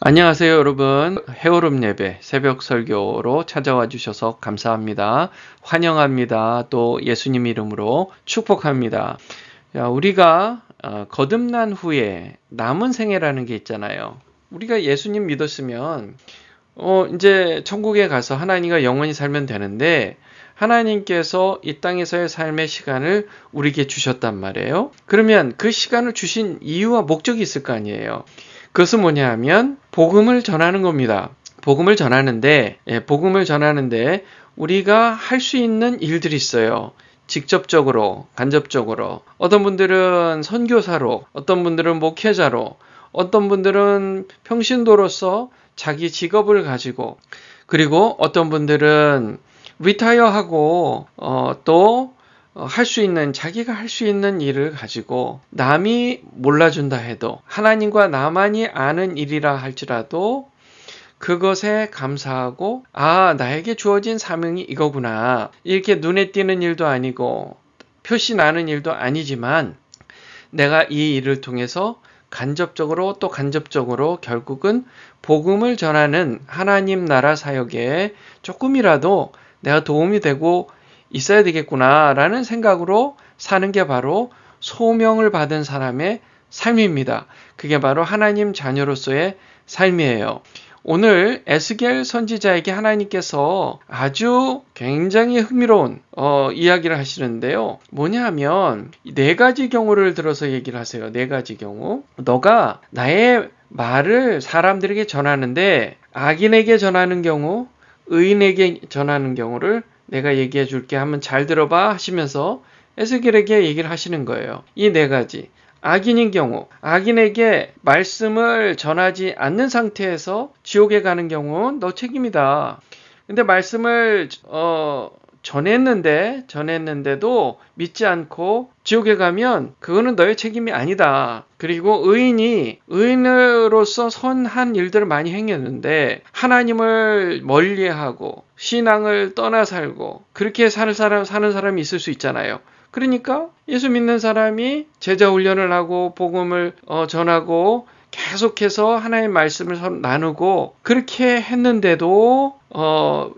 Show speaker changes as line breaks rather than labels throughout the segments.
안녕하세요, 여러분. 해오름 예배 새벽 설교로 찾아와 주셔서 감사합니다. 환영합니다. 또 예수님 이름으로 축복합니다. 우리가 거듭난 후에 남은 생애라는 게 있잖아요. 우리가 예수님 믿었으면 이제 천국에 가서 하나님과 영원히 살면 되는데, 하나님께서 이 땅에서의 삶의 시간을 우리에게 주셨단 말이에요. 그러면 그 시간을 주신 이유와 목적이 있을 거 아니에요. 그것은 뭐냐 하면 복음을 전하는 겁니다. 복음을 전하는데 우리가 할 수 있는 일들이 있어요. 직접적으로, 간접적으로. 어떤 분들은 선교사로, 어떤 분들은 목회자로, 어떤 분들은 평신도로서 자기 직업을 가지고, 그리고 어떤 분들은 리타이어하고 또 할 수 있는, 자기가 할 수 있는 일을 가지고 남이 몰라준다 해도, 하나님과 나만이 아는 일이라 할지라도 그것에 감사하고, 나에게 주어진 사명이 이거구나, 이렇게 눈에 띄는 일도 아니고 표시 나는 일도 아니지만 내가 이 일을 통해서 간접적으로 또 간접적으로 결국은 복음을 전하는 하나님 나라 사역에 조금이라도 내가 도움이 되고 있어야 되겠구나라는 생각으로 사는 게 바로 소명을 받은 사람의 삶입니다. 그게 바로 하나님 자녀로서의 삶이에요. 오늘 에스겔 선지자에게 하나님께서 아주 굉장히 흥미로운 이야기를 하시는데요. 뭐냐 하면 네 가지 경우를 들어서 얘기를 하세요. 네 가지 경우. 너가 나의 말을 사람들에게 전하는데 악인에게 전하는 경우, 의인에게 전하는 경우를 내가 얘기해 줄게, 한번 잘 들어봐 하시면서 에스겔에게 얘기를 하시는 거예요. 이 네 가지. 악인인 경우, 악인에게 말씀을 전하지 않는 상태에서 지옥에 가는 경우는 너 책임이다. 근데 말씀을 전했는데도 믿지 않고 지옥에 가면 그거는 너의 책임이 아니다. 그리고 의인으로서 선한 일들을 많이 행했는데 하나님을 멀리하고 신앙을 떠나 살고 그렇게 사는 사람이 있을 수 있잖아요. 그러니까 예수 믿는 사람이 제자 훈련을 하고 복음을 전하고 계속해서 하나님의 말씀을 나누고 그렇게 했는데도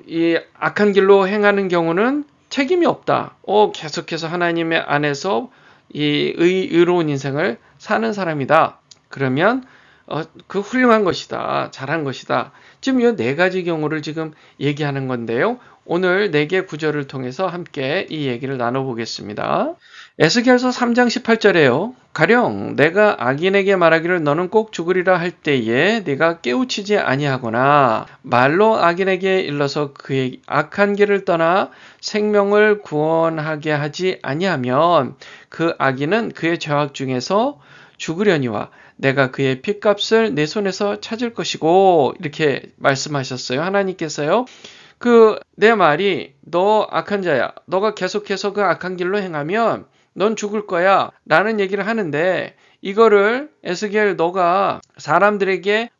이 악한 길로 행하는 경우는 책임이 없다. 계속해서 하나님의 안에서 이 의로운 인생을 사는 사람이다. 그러면 그 훌륭한 것이다. 잘한 것이다. 지금 이 네 가지 경우를 지금 얘기하는 건데요. 오늘 4개 구절을 통해서 함께 이 얘기를 나눠보겠습니다. 에스겔서 3장 18절에요. 가령 내가 악인에게 말하기를 너는 꼭 죽으리라 할 때에 네가 깨우치지 아니하거나 말로 악인에게 일러서 그의 악한 길을 떠나 생명을 구원하게 하지 아니하면 그 악인은 그의 죄악 중에서 죽으려니와 내가 그의 핏값을 내 손에서 찾을 것이고, 이렇게 말씀하셨어요. 하나님께서요. 내 말이 너 악한 자야, 너가 계속해서 그 악한 길로 행하면 넌 죽을 거야 라는 얘기를 하는데, 이거를 에스겔 너가 사람들에게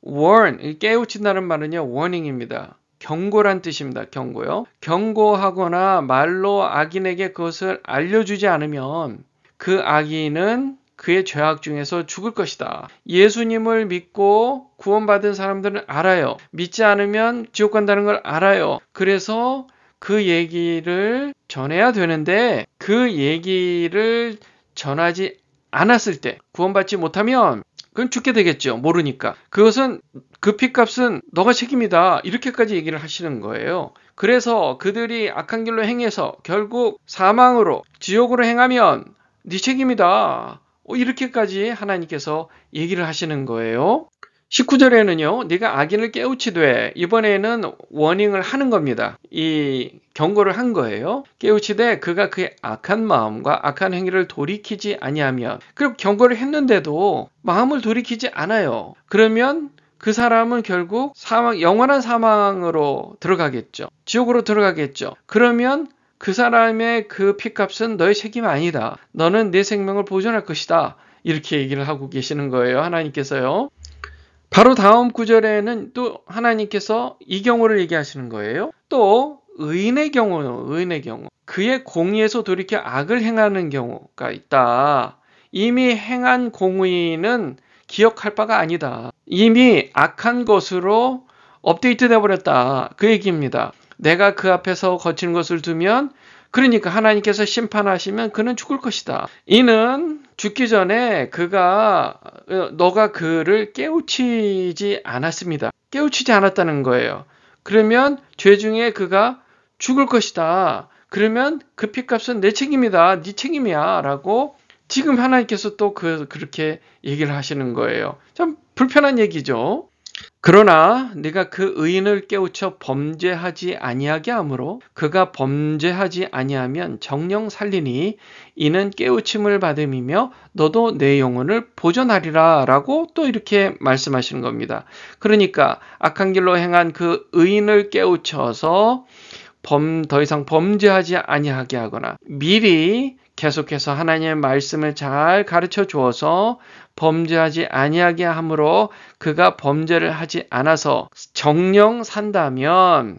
깨우친다는 말은요, warning입니다. 경고란 뜻입니다. 경고요. 경고하거나 말로 악인에게 그것을 알려주지 않으면 그 악인은 그의 죄악 중에서 죽을 것이다. 예수님을 믿고 구원받은 사람들은 알아요. 믿지 않으면 지옥 간다는 걸 알아요. 그래서 그 얘기를 전해야 되는데 그 얘기를 전하지 않았을 때, 구원받지 못하면 그건 죽게 되겠죠. 모르니까. 그것은 그 핏값은 너가 책임이다. 이렇게까지 얘기를 하시는 거예요. 그래서 그들이 악한 길로 행해서 결국 사망으로, 지옥으로 행하면 네 책임이다. 이렇게까지 하나님께서 얘기를 하시는 거예요. 19절에는요, 네가 악인을 깨우치되, 이번에는 워닝을 하는 겁니다. 이 경고를 한 거예요. 깨우치되 그가 그의 악한 마음과 악한 행위를 돌이키지 아니하면, 그럼 경고를 했는데도 마음을 돌이키지 않아요. 그러면 그 사람은 결국 영원한 사망으로 들어가겠죠. 지옥으로 들어가겠죠. 그러면 그 사람의 그 핏값은 너의 책임이 아니다. 너는 내 생명을 보존할 것이다. 이렇게 얘기를 하고 계시는 거예요. 하나님께서요. 바로 다음 구절에는 또 하나님께서 이 경우를 얘기하시는 거예요. 또 의인의 경우. 그의 공의에서 돌이켜 악을 행하는 경우가 있다. 이미 행한 공의는 기억할 바가 아니다. 이미 악한 것으로 업데이트 되어버렸다. 그 얘기입니다. 내가 그 앞에서 거치는 것을 두면, 그러니까 하나님께서 심판하시면 그는 죽을 것이다. 이는 죽기 전에 너가 그를 깨우치지 않았습니다. 깨우치지 않았다는 거예요. 그러면 죄 중에 그가 죽을 것이다. 그러면 그 핏값은 내 책임이다. 네 책임이야. 라고 지금 하나님께서 또 그렇게 얘기를 하시는 거예요. 참 불편한 얘기죠. 그러나 네가 그 의인을 깨우쳐 범죄하지 아니하게 하므로 그가 범죄하지 아니하면 정령 살리니 이는 깨우침을 받음이며 너도 내 영혼을 보존하리라 라고 또 이렇게 말씀하시는 겁니다. 그러니까 악한 길로 행한 그 의인을 깨우쳐서 더 이상 범죄하지 아니하게 하거나 미리 계속해서 하나님의 말씀을 잘 가르쳐 주어서 범죄하지 아니하게 함으로 그가 범죄를 하지 않아서 정령 산다면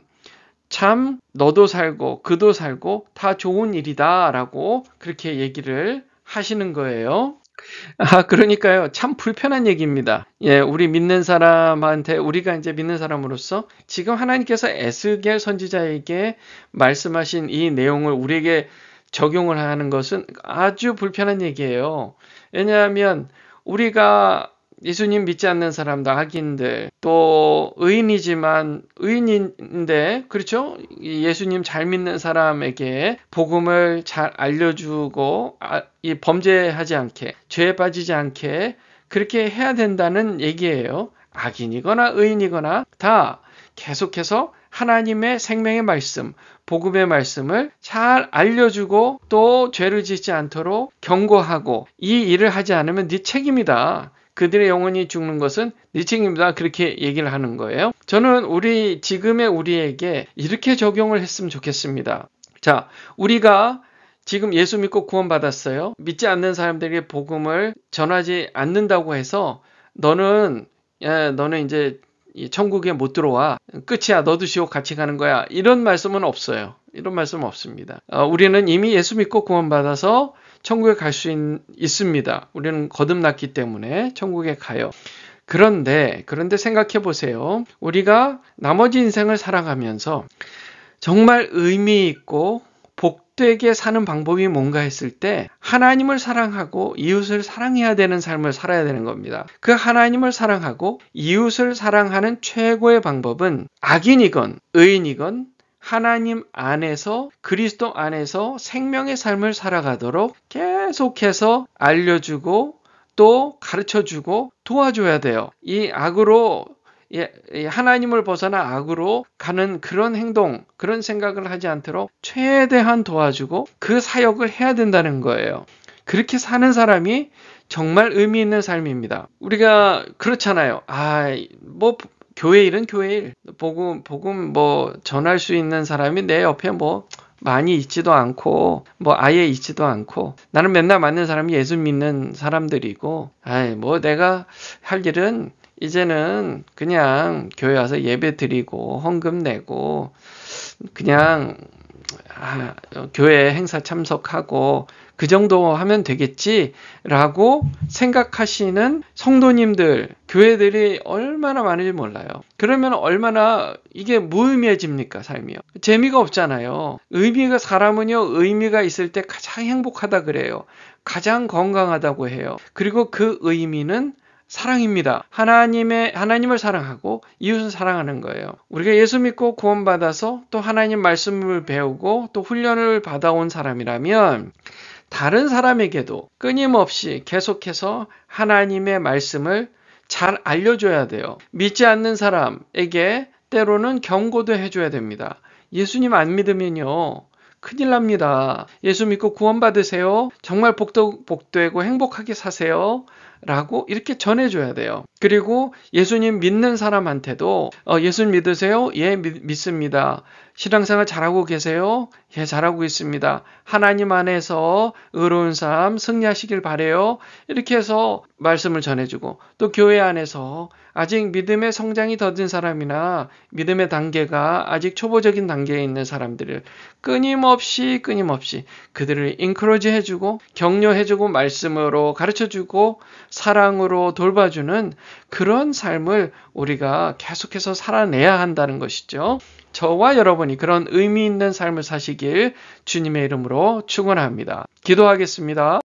참 너도 살고 그도 살고 다 좋은 일이다 라고 그렇게 얘기를 하시는 거예요. 그러니까요. 참 불편한 얘기입니다. 우리 믿는 사람한테, 우리가 이제 믿는 사람으로서 지금 하나님께서 에스겔 선지자에게 말씀하신 이 내용을 우리에게 적용을 하는 것은 아주 불편한 얘기예요. 왜냐하면 우리가 예수님 믿지 않는 사람들, 악인들, 또 의인인데, 그렇죠? 예수님 잘 믿는 사람에게 복음을 잘 알려주고, 범죄하지 않게, 죄에 빠지지 않게, 그렇게 해야 된다는 얘기예요. 악인이거나 의인이거나 다 계속해서 하나님의 생명의 말씀, 복음의 말씀을 잘 알려주고 또 죄를 짓지 않도록 경고하고 이 일을 하지 않으면 네 책임이다. 그들의 영혼이 죽는 것은 네 책임이다. 그렇게 얘기를 하는 거예요. 저는 지금의 우리에게 이렇게 적용을 했으면 좋겠습니다. 자, 우리가 지금 예수 믿고 구원받았어요. 믿지 않는 사람들에게 복음을 전하지 않는다고 해서 너는 이제 천국에 못 들어와. 끝이야. 너도 지옥 같이 가는 거야. 이런 말씀은 없어요. 이런 말씀은 없습니다. 우리는 이미 예수 믿고 구원받아서 천국에 갈 수 있습니다. 우리는 거듭났기 때문에 천국에 가요. 그런데 생각해 보세요. 우리가 나머지 인생을 살아가면서 정말 의미 있고 복되게 사는 방법이 뭔가 했을 때 하나님을 사랑하고 이웃을 사랑해야 되는 삶을 살아야 되는 겁니다. 그 하나님을 사랑하고 이웃을 사랑하는 최고의 방법은 악인이건 의인이건 하나님 안에서 그리스도 안에서 생명의 삶을 살아가도록 계속해서 알려주고 또 가르쳐주고 도와줘야 돼요. 이 악으로 하나님을 벗어나 악으로 가는 그런 행동, 그런 생각을 하지 않도록 최대한 도와주고 그 사역을 해야 된다는 거예요. 그렇게 사는 사람이 정말 의미 있는 삶입니다. 우리가 그렇잖아요. 교회 일은 교회 일. 복음 전할 수 있는 사람이 내 옆에 많이 있지도 않고 아예 있지도 않고 나는 맨날 만난 사람이 예수 믿는 사람들이고 내가 할 일은 이제는 그냥 교회 와서 예배 드리고 헌금 내고 그냥 교회 행사 참석하고 그 정도 하면 되겠지라고 생각하시는 성도님들, 교회들이 얼마나 많은지 몰라요. 그러면 얼마나 이게 무의미해집니까, 삶이요? 재미가 없잖아요. 사람은요, 의미가 있을 때 가장 행복하다 그래요. 가장 건강하다고 해요. 그리고 그 의미는 사랑입니다. 하나님을 사랑하고 이웃을 사랑하는 거예요. 우리가 예수 믿고 구원받아서 또 하나님 말씀을 배우고 또 훈련을 받아온 사람이라면 다른 사람에게도 끊임없이 계속해서 하나님의 말씀을 잘 알려줘야 돼요. 믿지 않는 사람에게 때로는 경고도 해줘야 됩니다. 예수님 안 믿으면요. 큰일 납니다. 예수 믿고 구원받으세요. 정말 복되고 행복하게 사세요. 라고 이렇게 전해줘야 돼요. 그리고 예수님 믿는 사람한테도 예수 믿으세요? 예, 믿습니다. 신앙생활 잘하고 계세요? 예, 잘하고 있습니다. 하나님 안에서 의로운 삶 승리하시길 바래요. 이렇게 해서 말씀을 전해주고 또 교회 안에서 아직 믿음의 성장이 더딘 사람이나 믿음의 단계가 아직 초보적인 단계에 있는 사람들을 끊임없이 그들을 인크로지 해주고 격려해주고 말씀으로 가르쳐주고 사랑으로 돌봐주는 그런 삶을 우리가 계속해서 살아내야 한다는 것이죠. 저와 여러분이 그런 의미 있는 삶을 사시길 주님의 이름으로 축원합니다. 기도하겠습니다.